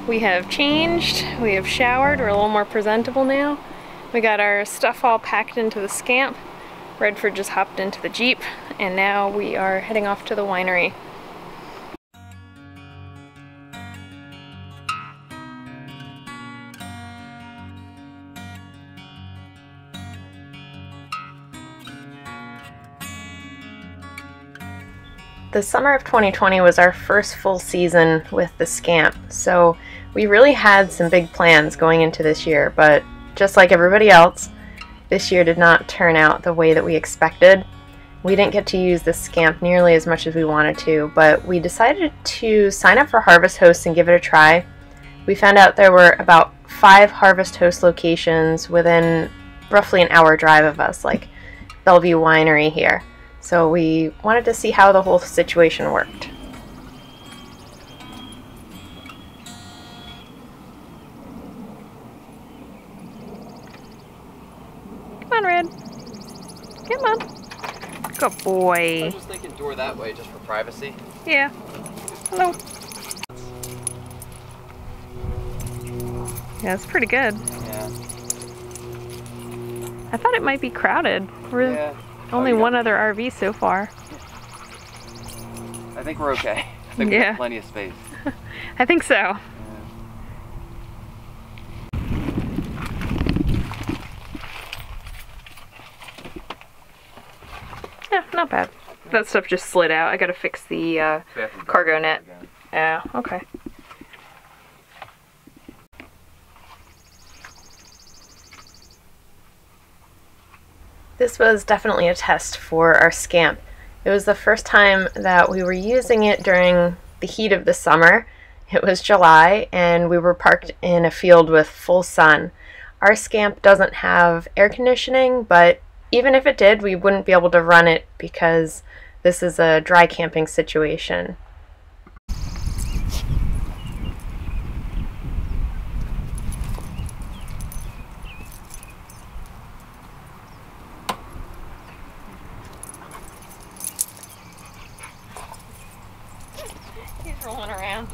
We have changed, we have showered, we're a little more presentable now. We got our stuff all packed into the Scamp. Redford just hopped into the Jeep, and now we are heading off to the winery. The summer of 2020 was our first full season with the Scamp, so we really had some big plans going into this year, but just like everybody else, this year did not turn out the way that we expected. We didn't get to use the Scamp nearly as much as we wanted to, but we decided to sign up for Harvest Hosts and give it a try. We found out there were about 5 Harvest Host locations within roughly an hour drive of us, like Bellview Winery here. So we wanted to see how the whole situation worked. Come on, Red. Come on. Good boy. I was just thinking door that way just for privacy. Yeah. Hello. Yeah, it's pretty good. Yeah. I thought it might be crowded. Yeah. Only one other RV so far. I think we're okay. I think we have plenty of space. I think so. Yeah, not bad. That stuff just slid out. I gotta fix the cargo net. Yeah, okay. This was definitely a test for our Scamp. It was the first time that we were using it during the heat of the summer. It was July and we were parked in a field with full sun. Our Scamp doesn't have air conditioning, but even if it did, we wouldn't be able to run it because this is a dry camping situation. He's rolling around.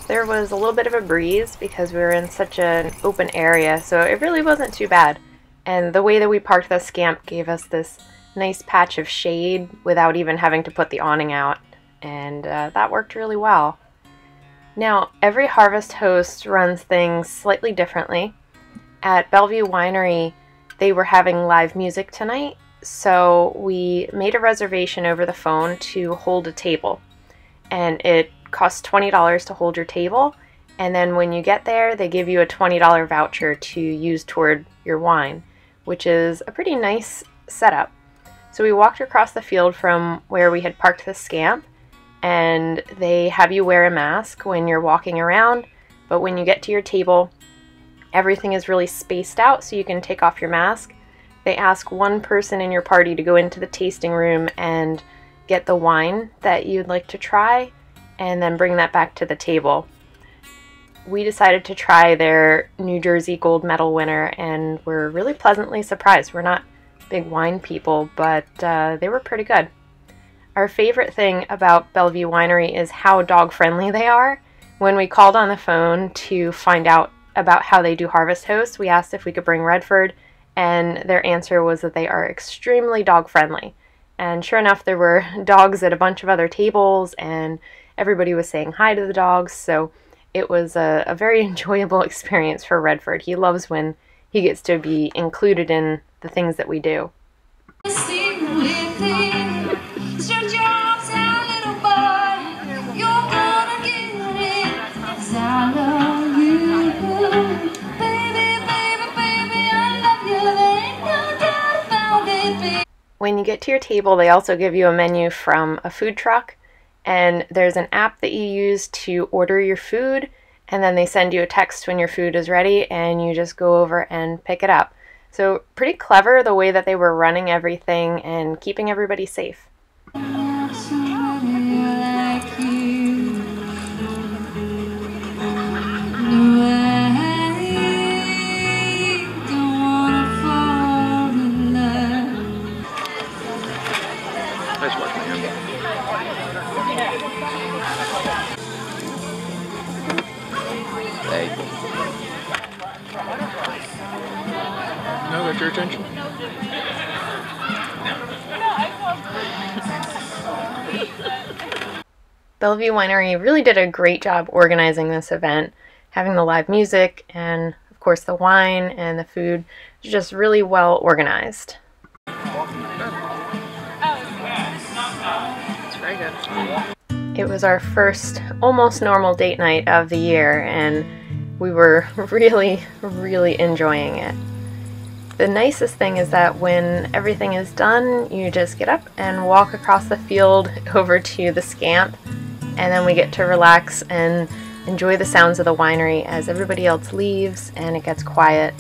There was a little bit of a breeze because we were in such an open area, so it really wasn't too bad. And the way that we parked the Scamp gave us this nice patch of shade without even having to put the awning out, and that worked really well. Now, every Harvest Host runs things slightly differently. At Bellview Winery, they were having live music tonight, so we made a reservation over the phone to hold a table. And it costs $20 to hold your table, and then when you get there, they give you a $20 voucher to use toward your wine, which is a pretty nice setup. So we walked across the field from where we had parked the Scamp, and they have you wear a mask when you're walking around, but when you get to your table, everything is really spaced out so you can take off your mask. They ask one person in your party to go into the tasting room and get the wine that you'd like to try and then bring that back to the table. We decided to try their New Jersey gold medal winner and were really pleasantly surprised. We're not big wine people, but they were pretty good. Our favorite thing about Bellview Winery is how dog friendly they are. When we called on the phone to find out about how they do Harvest Hosts, we asked if we could bring Redford, and their answer was that they are extremely dog friendly. And sure enough, there were dogs at a bunch of other tables, and everybody was saying hi to the dogs, so it was a very enjoyable experience for Redford. He loves when he gets to be included in the things that we do. When you get to your table, they also give you a menu from a food truck, and there's an app that you use to order your food, and then they send you a text when your food is ready, and you just go over and pick it up. So pretty clever the way that they were running everything and keeping everybody safe. Like you. Hey. No, got your attention? Bellview Winery really did a great job organizing this event, having the live music and, of course, the wine and the food just really well organized. It's very good. It was our first almost normal date night of the year, and we were really, really enjoying it. The nicest thing is that when everything is done, you just get up and walk across the field over to the Scamp, and then we get to relax and enjoy the sounds of the winery as everybody else leaves and it gets quiet.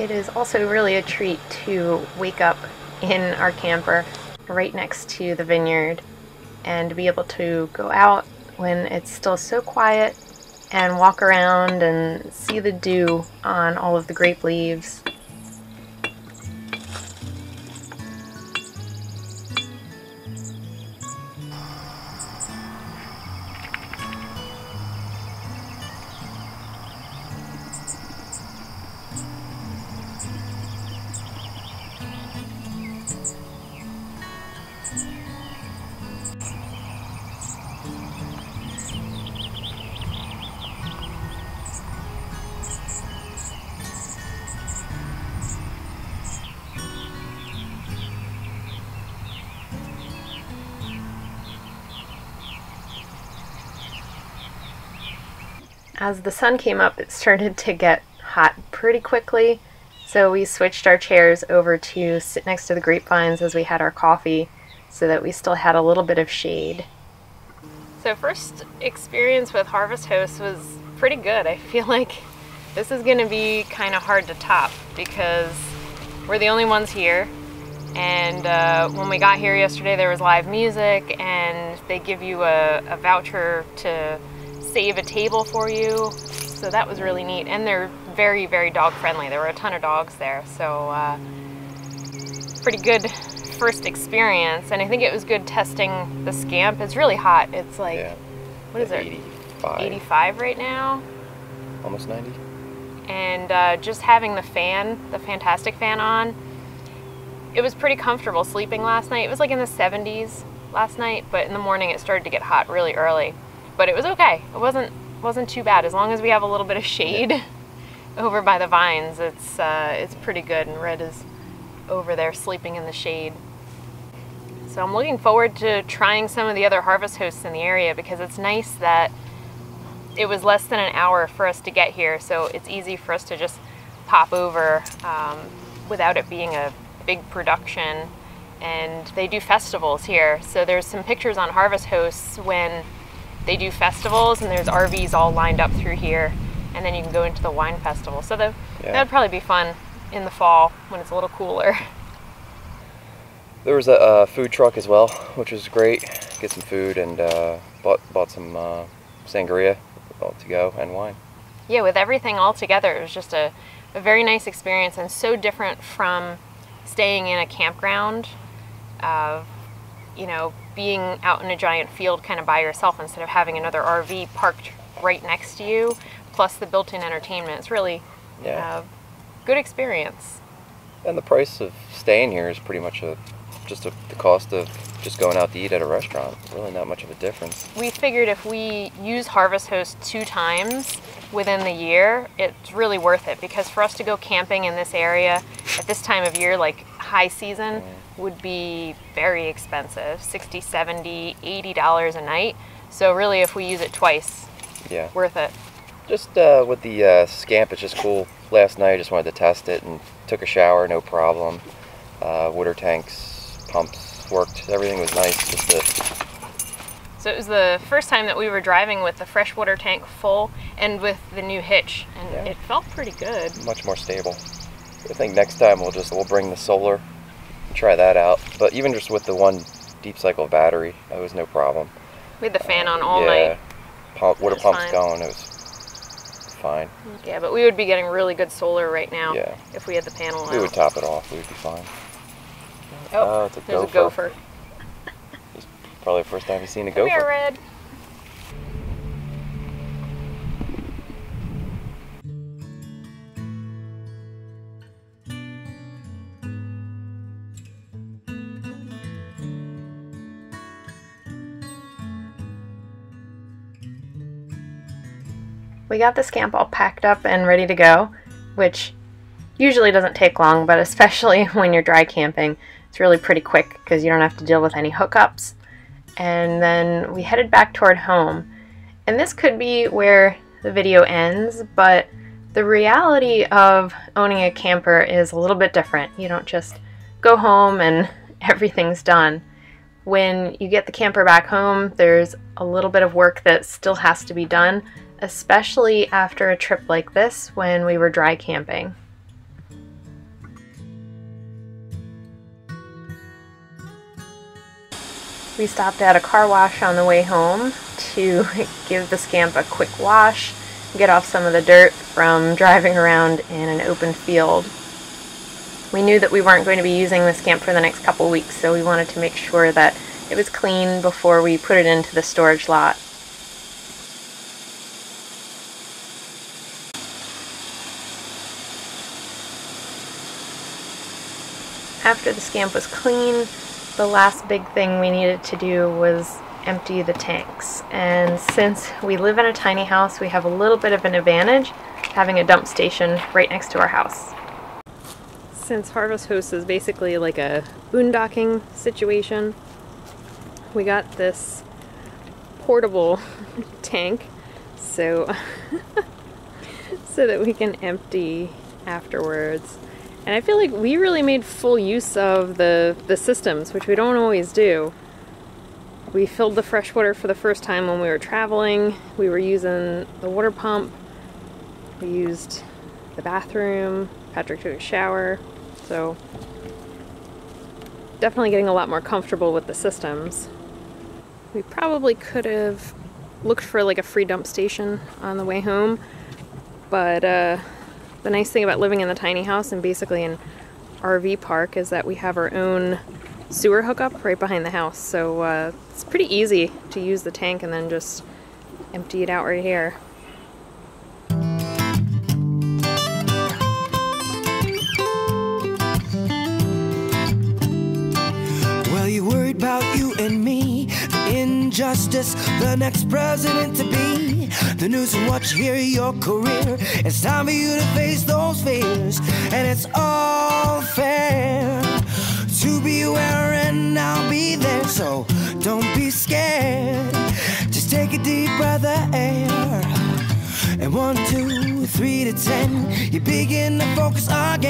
It is also really a treat to wake up in our camper right next to the vineyard and to be able to go out when it's still so quiet and walk around and see the dew on all of the grape leaves. As the sun came up, it started to get hot pretty quickly, so we switched our chairs over to sit next to the grapevines as we had our coffee so that we still had a little bit of shade. So first experience with Harvest Host was pretty good. I feel like this is going to be kind of hard to top because we're the only ones here, and when we got here yesterday there was live music and they give you a voucher to save a table for you, so that was really neat. And they're very, very dog friendly. There were a ton of dogs there, so pretty good first experience. And I think it was good testing the Scamp. It's really hot. It's like, yeah, what is it? 85. 85 right now. Almost 90. And just having the fan, the Fantastic fan on, it was pretty comfortable sleeping last night. It was like in the 70s last night, but in the morning it started to get hot really early. But it was okay. It wasn't too bad. As long as we have a little bit of shade over by the vines, it's pretty good. And Red is over there sleeping in the shade. So I'm looking forward to trying some of the other Harvest Hosts in the area because it's nice that it was less than an hour for us to get here. So it's easy for us to just pop over without it being a big production. And they do festivals here. So there's some pictures on Harvest Hosts when they do festivals, and there's RVs all lined up through here, and then you can go into the wine festival. So that would probably be fun in the fall when it's a little cooler. There was a food truck as well, which was great. Get some food and bought some sangria to go and wine. Yeah, with everything all together, it was just a very nice experience and so different from staying in a campground. You know, being out in a giant field kind of by yourself instead of having another RV parked right next to you, plus the built-in entertainment. It's really good experience. And the price of staying here is pretty much just the cost of just going out to eat at a restaurant. Really not much of a difference. We figured if we use Harvest Host 2 times, within the year, it's really worth it, because for us to go camping in this area at this time of year, like high season, would be very expensive, $60, $70, $80 a night. So really, if we use it twice, Yeah. worth it. Just with the Scamp, it's just cool. Last night I just wanted to test it and took a shower, no problem. Water tanks, pumps worked, everything was nice. So it was the first time that we were driving with the freshwater tank full and with the new hitch, and Yeah. it felt pretty good. Much more stable. I think next time we'll bring the solar and try that out. But even just with the one deep cycle battery, that was no problem. We had the fan on all night. Water was pump's fine. going. It was fine. Yeah, but we would be getting really good solar right now Yeah. if we had the panel out. We would top it off. We would be fine. Oh, it's a there's gopher. a gopher. Probably the first time you've seen a Come gopher. here, Red. We got the Scamp all packed up and ready to go, which usually doesn't take long, but especially when you're dry camping, it's really pretty quick because you don't have to deal with any hookups. And then we headed back toward home. And this could be where the video ends, but the reality of owning a camper is a little bit different. You don't just go home and everything's done. When you get the camper back home, there's a little bit of work that still has to be done, especially after a trip like this when we were dry camping. We stopped at a car wash on the way home to give the Scamp a quick wash, get off some of the dirt from driving around in an open field. We knew that we weren't going to be using the Scamp for the next couple weeks, so we wanted to make sure that it was clean before we put it into the storage lot. After the Scamp was clean, the last big thing we needed to do was empty the tanks. And since we live in a tiny house, we have a little bit of an advantage having a dump station right next to our house. Since Harvest Host is basically like a boondocking situation, we got this portable tank so that we can empty afterwards. And I feel like we really made full use of the systems, which we don't always do. We filled the fresh water for the first time when we were traveling. We were using the water pump. We used the bathroom. Patrick took a shower. So definitely getting a lot more comfortable with the systems. We probably could have looked for like a free dump station on the way home, but the nice thing about living in the tiny house and basically an RV park is that we have our own sewer hookup right behind the house. So it's pretty easy to use the tank and then just empty it out right here. Well, you worried about you and me, the injustice, the next president to be, the news and what you hear, your career. It's time for you to face those fears, and it's all fair to be aware, and I'll be there, so don't be scared. Just take a deep breath of air, and 1, 2, 3 to 10, you begin to focus again.